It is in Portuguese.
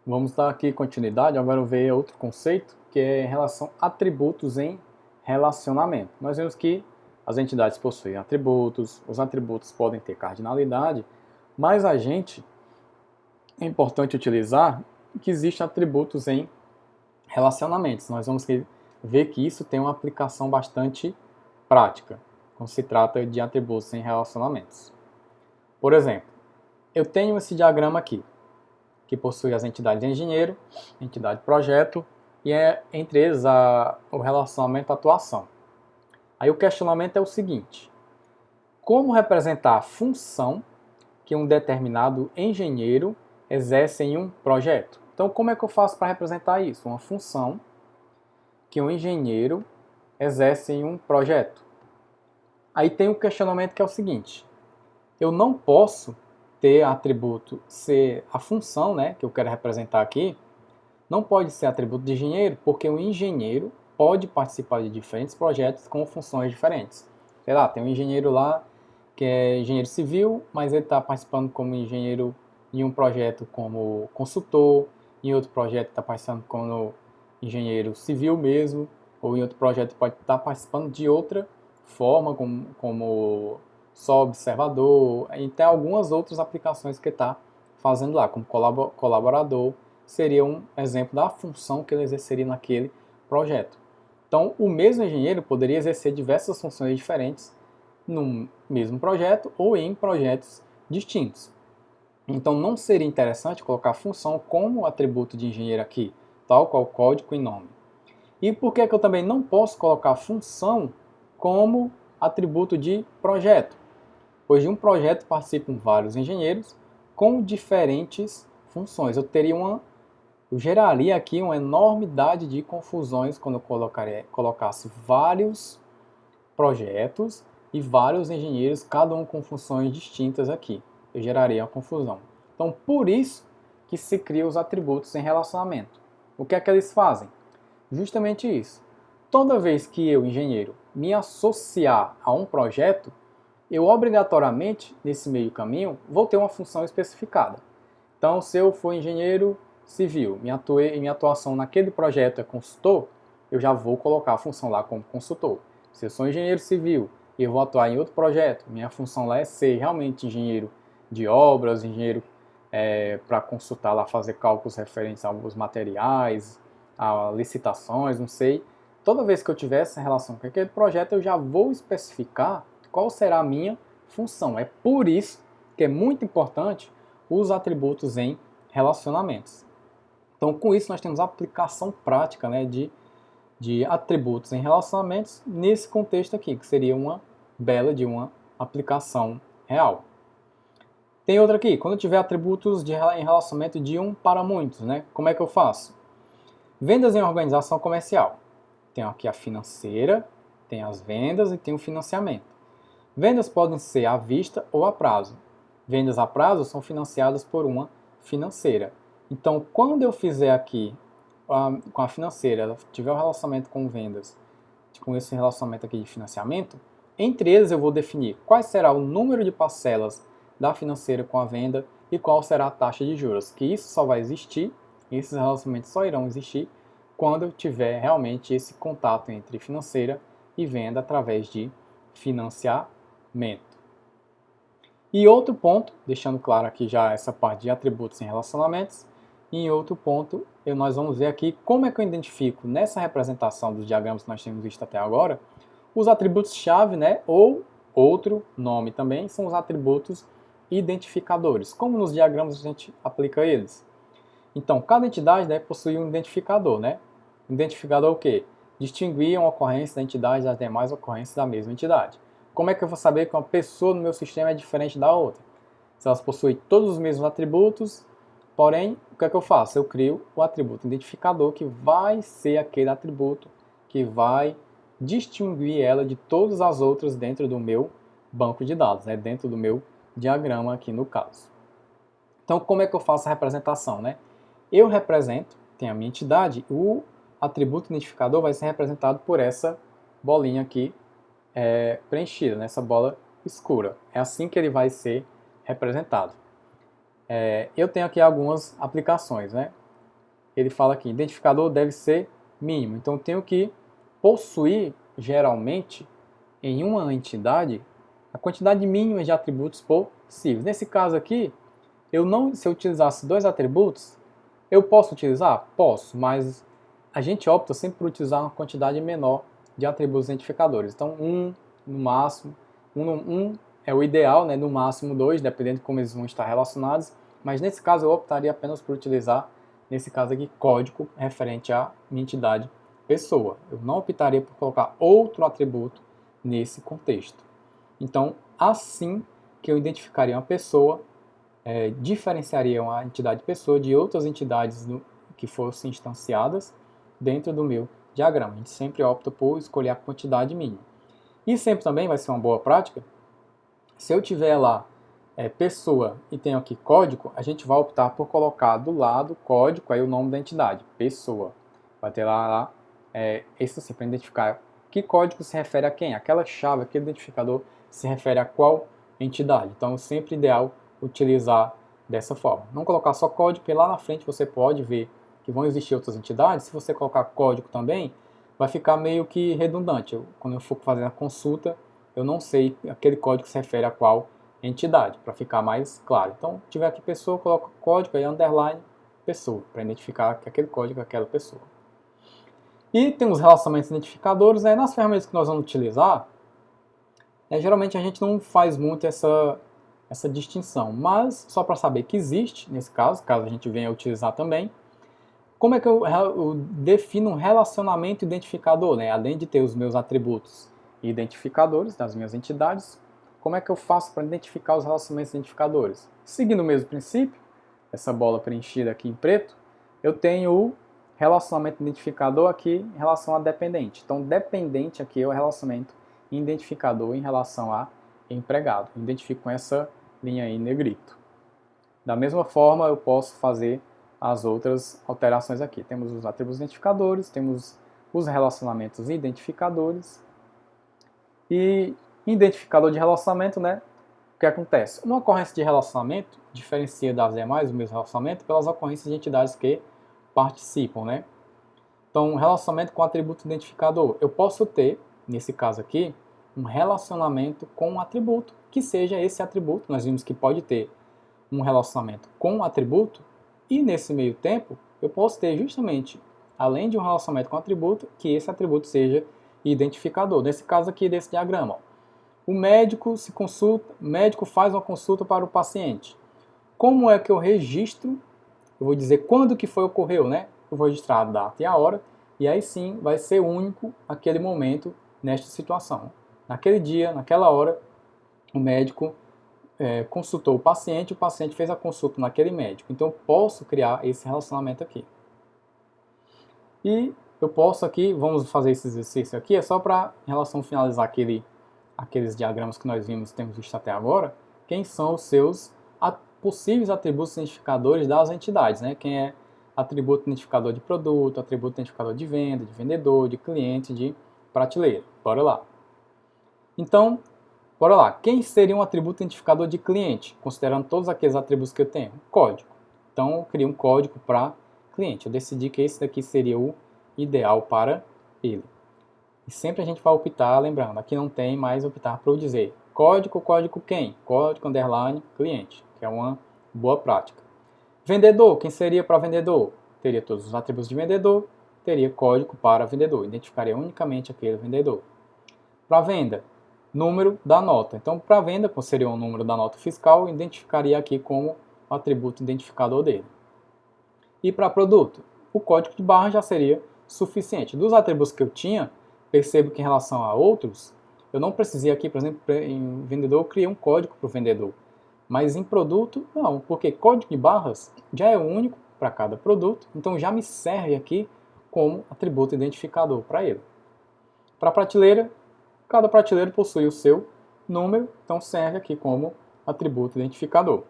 Vamos dar aqui continuidade, agora ver outro conceito, que é em relação a atributos em relacionamento. Nós vemos que as entidades possuem atributos, os atributos podem ter cardinalidade, mas é importante utilizar que existem atributos em relacionamentos. Nós vamos ver que isso tem uma aplicação bastante prática, quando se trata de atributos em relacionamentos. Por exemplo, eu tenho esse diagrama aqui, que possui as entidades engenheiro, entidade projeto, e é entre eles o relacionamento atuação. Aí o questionamento é o seguinte: como representar a função que um determinado engenheiro exerce em um projeto? Então, como é que eu faço para representar isso? Uma função que um engenheiro exerce em um projeto. Aí tem o questionamento que é o seguinte: eu não posso ter atributo ser a função, né, que eu quero representar aqui, não pode ser atributo de engenheiro, porque o engenheiro pode participar de diferentes projetos com funções diferentes. Sei lá, tem um engenheiro lá que é engenheiro civil, mas ele está participando como engenheiro em um projeto como consultor, em outro projeto está participando como engenheiro civil mesmo, ou em outro projeto pode estar participando de outra forma, como só observador, e tem algumas outras aplicações que está fazendo lá, como colaborador, seria um exemplo da função que ele exerceria naquele projeto. Então, o mesmo engenheiro poderia exercer diversas funções diferentes no mesmo projeto ou em projetos distintos. Então, não seria interessante colocar função como atributo de engenheiro aqui, tal qual código e nome. E por que eu também não posso colocar função como atributo de projeto? Pois de um projeto participam vários engenheiros com diferentes funções. Eu geraria aqui uma enormidade de confusões quando eu colocasse vários projetos e vários engenheiros, cada um com funções distintas aqui. Eu geraria uma confusão. Então, por isso que se cria os atributos em relacionamento. O que é que eles fazem? Justamente isso. Toda vez que eu, engenheiro, me associar a um projeto, eu obrigatoriamente, nesse meio caminho, vou ter uma função especificada. Então, se eu for engenheiro civil, minha atuação naquele projeto é consultor, eu já vou colocar a função lá como consultor. Se eu sou engenheiro civil e eu vou atuar em outro projeto, minha função lá é ser realmente engenheiro de obras, engenheiro para consultar lá, fazer cálculos referentes a alguns materiais, a licitações, não sei. Toda vez que eu tiver essa relação com aquele projeto, eu já vou especificar qual será a minha função. É por isso que é muito importante os atributos em relacionamentos. Então, com isso, nós temos a aplicação prática, né, de atributos em relacionamentos nesse contexto aqui, que seria uma bela de uma aplicação real. Tem outra aqui, quando eu tiver atributos em relacionamento de um para muitos, né, como é que eu faço? Vendas em organização comercial. Tem aqui a financeira, tem as vendas e tem o financiamento. Vendas podem ser à vista ou a prazo. Vendas a prazo são financiadas por uma financeira. Então, quando eu fizer aqui com a financeira, ela tiver um relacionamento com vendas, com esse relacionamento aqui de financiamento, entre eles eu vou definir qual será o número de parcelas da financeira com a venda e qual será a taxa de juros. Que isso só vai existir, esses relacionamentos só irão existir quando eu tiver realmente esse contato entre financeira e venda através de financiamento. E outro ponto, deixando claro aqui já essa parte de atributos em relacionamentos, e em outro ponto nós vamos ver aqui como é que eu identifico nessa representação dos diagramas que nós temos visto até agora, os atributos-chave, né, ou outro nome também, são os atributos identificadores. Como nos diagramas a gente aplica eles? Então, cada entidade deve possuir um identificador, né? Identificador o quê? Distinguir uma ocorrência da entidade das demais ocorrências da mesma entidade. Como é que eu vou saber que uma pessoa no meu sistema é diferente da outra? Se elas possuem todos os mesmos atributos, porém, o que é que eu faço? Eu crio o atributo identificador, que vai ser aquele atributo que vai distinguir ela de todas as outras dentro do meu banco de dados, né? Dentro do meu diagrama aqui no caso. Então, como é que eu faço a representação, né? Eu represento, tem a minha entidade, o atributo identificador vai ser representado por essa bolinha aqui preenchida, nessa bola escura. É assim que ele vai ser representado. Eu tenho aqui algumas aplicações, né? ele fala aqui, identificador deve ser mínimo. Então eu tenho que possuir, geralmente, em uma entidade, a quantidade mínima de atributos possíveis. Nesse caso aqui, se eu utilizasse 2 atributos, eu posso utilizar? Posso, mas a gente opta sempre por utilizar uma quantidade menor de atributos identificadores. Então, no máximo, um é o ideal, né? No máximo 2, dependendo de como eles vão estar relacionados. Mas nesse caso, eu optaria apenas por utilizar, nesse caso aqui, código referente à minha entidade pessoa. Eu não optaria por colocar outro atributo nesse contexto. Então, assim que eu identificaria uma pessoa, diferenciaria a entidade pessoa de outras entidades que fossem instanciadas dentro do meu diagrama. A gente sempre opta por escolher a quantidade mínima. E sempre também vai ser uma boa prática, se eu tiver lá pessoa e tenho aqui código, a gente vai optar por colocar do lado código, aí o nome da entidade, pessoa. Vai ter lá isso assim, para identificar que código se refere a quem, aquela chave, aquele identificador se refere a qual entidade. Então é sempre ideal utilizar dessa forma. Não colocar só código, porque lá na frente você pode ver que vão existir outras entidades. Se você colocar código também, vai ficar meio que redundante. Quando eu for fazer a consulta, eu não sei aquele código se refere a qual entidade, para ficar mais claro. Então, se tiver aqui pessoa, coloca código, aí underline pessoa, para identificar que aquele código é aquela pessoa. E tem os relacionamentos identificadores, nas ferramentas que nós vamos utilizar, geralmente a gente não faz muito essa distinção, mas só para saber que existe, nesse caso a gente venha utilizar também, como é que eu defino um relacionamento identificador, além de ter os meus atributos identificadores das minhas entidades, como é que eu faço para identificar os relacionamentos identificadores? Seguindo o mesmo princípio, essa bola preenchida aqui em preto, eu tenho o relacionamento identificador aqui em relação a dependente. Então, dependente aqui é o relacionamento identificador em relação a empregado. Eu identifico com essa linha aí em negrito. Da mesma forma, eu posso fazer as outras alterações aqui. Temos os atributos identificadores, temos os relacionamentos identificadores e identificador de relacionamento, O que acontece? Uma ocorrência de relacionamento diferencia das demais, o mesmo relacionamento, pelas ocorrências de entidades que participam, Então, relacionamento com atributo identificador. Eu posso ter, nesse caso aqui, um relacionamento com um atributo, que seja esse atributo. Nós vimos que pode ter um relacionamento com um atributo, e nesse meio tempo, eu posso ter justamente, além de um relacionamento com atributo, que esse atributo seja identificador. Nesse caso aqui desse diagrama, o médico faz uma consulta para o paciente. Como é que eu registro? Eu vou dizer quando que ocorreu, Eu vou registrar a data e a hora, e aí sim vai ser único aquele momento nesta situação. Naquele dia, naquela hora, o médico consultou o paciente fez a consulta naquele médico. Então eu posso criar esse relacionamento aqui. E eu posso aqui, vamos fazer esse exercício aqui, é só para, em relação a finalizar aqueles diagramas que nós temos visto até agora, quem são os seus possíveis atributos identificadores das entidades, Quem é atributo identificador de produto, atributo identificador de venda, de vendedor, de cliente, de prateleira. Bora lá. Então, bora lá. Quem seria um atributo identificador de cliente, considerando todos aqueles atributos que eu tenho? Código. Então, eu crio um código para cliente. Eu decidi que esse daqui seria o ideal para ele. E sempre a gente vai optar, lembrando, aqui não tem mais optar para eu dizer código quem? Código underline cliente, que é uma boa prática. Vendedor, quem seria para vendedor? Teria todos os atributos de vendedor, teria código para vendedor, identificaria unicamente aquele vendedor. Para venda, número da nota. Então, para venda, como seria o número da nota fiscal, identificaria aqui como atributo identificador dele. E para produto, o código de barra já seria suficiente. Dos atributos que eu tinha, percebo que em relação a outros, eu não precisei aqui, por exemplo, em vendedor, eu criei um código para o vendedor. Mas em produto, não, porque código de barras já é único para cada produto, então já me serve aqui como atributo identificador para ele. Para prateleira, cada prateleira possui o seu número, então serve aqui como atributo identificador.